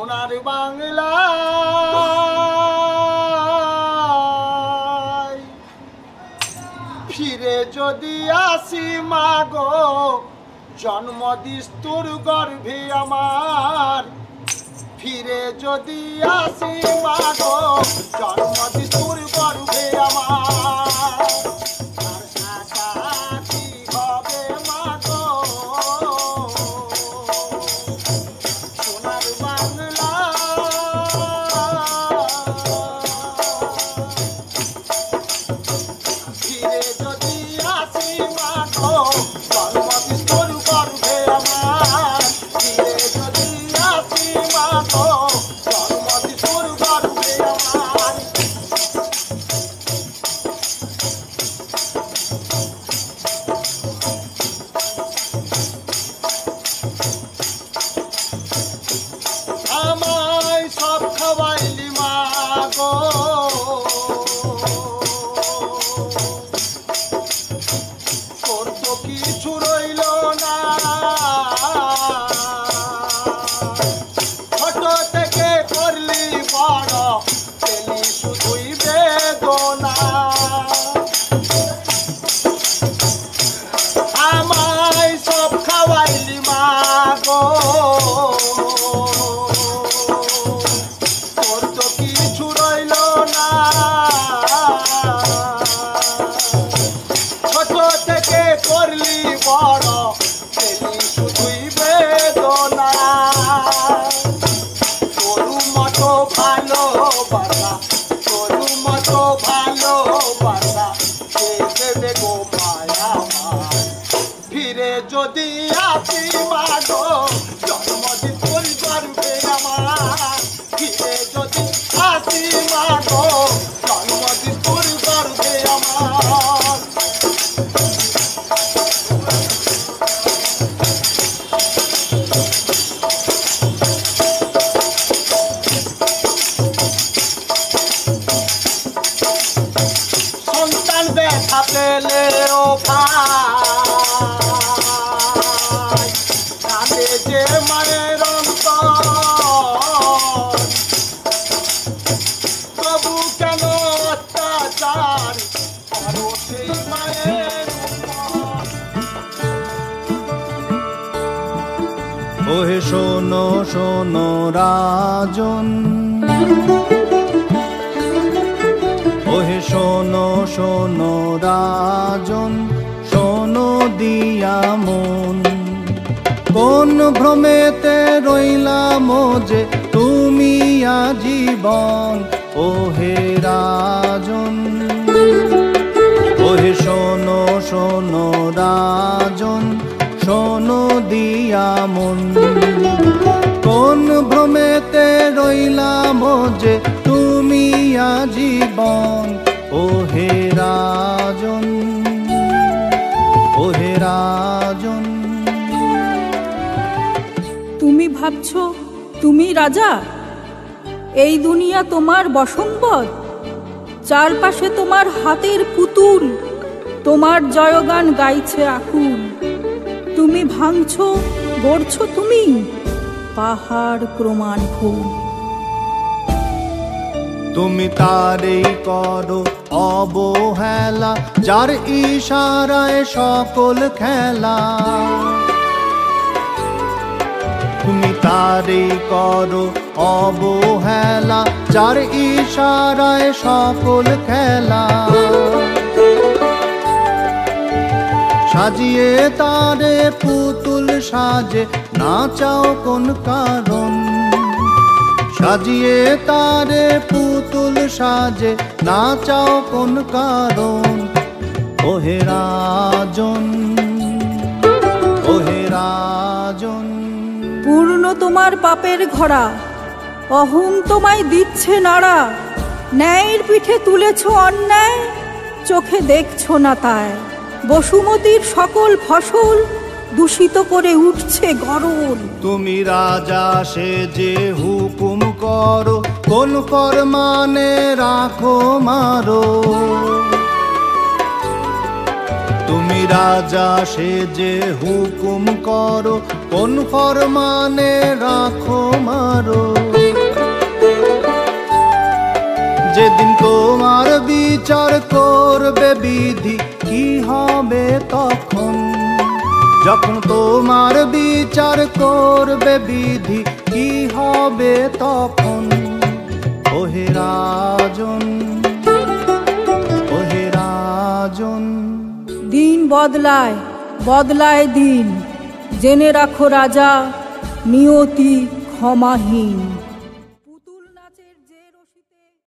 সোনার বাংলায় ফিরে যদি আসি মাগো জন্ম দিস তোর গর্ভে আমার ফিরে যদি আসি মাগো জন্ম দিস তোর গর্ভে আমার যদি আসি মাগো জন্ম দিস তোর গর্ভে আমার ফিরে যদি আসি মাগো জন্ম দিস তোর গর্ভে আমার সন্তান দেখা পেলে ও যে মায়ের তবু কেন অত্যাচার আরো সেই মায়ের ওহে শোনো শোনো রাজন ওহে শোনো শোনো রাজন শোনো দিয়া মন কোন ভ্রমেতে রইলাম যে তুমি আজীবন ওহে রাজন ওহে শোনো শোনো রাজন শোনো দিয়া মন কোন ভ্রমেতে রইলাম যে তুমি আজীবন ওহে রাজন ওহে রাজন তুমি ভাবছো তুমি রাজা এই দুনিয়া তোমার বসম্বদ চারপাশে তোমার হাতের পুতুল তোমার জয়গান গাইছে আকুল তুমি ভাঙছো গড়ছো তুমি পাহাড় প্রমাণ ভুল তুমি তারেই করো অবহেলা যার ইশারায় সকল খেলা তুমি তারেই করো অবহেলা যার ইশারায় সকল খেলা সাজিয়ে তারে পুতুল সাজে নাচাও কোন কারণ সাজিয়ে তারে পুতুল সাজে নাচাও কোন কারণ ওহে রাজন ওহে রাজন পূর্ণ তোমার পাপের ঘোড়া অহং তোমায় দিচ্ছে নাড়া ন্যায়ের পিঠে তুলেছ অন্যায় চোখে দেখছো না তাই বসুমতীর সকল ফসল দূষিত করে উঠছে গরল তুমি রাজা সেজে হুকুম করো কোন ফরমানে রাখো মারো তুমি রাজা সেজে হুকুম করো কোন ফরমানে রাখো মারো যেদিন তোমার বিচার করবে বিধি কি হবে তখন? যখন তোমার বিচার করবে বিধি কি হবে তখন? ওহে রাজন, ওহে রাজন। দিন বদলায় বদলায় দিন, জেনে রাখো রাজা, নিয়তি ক্ষমাহীন।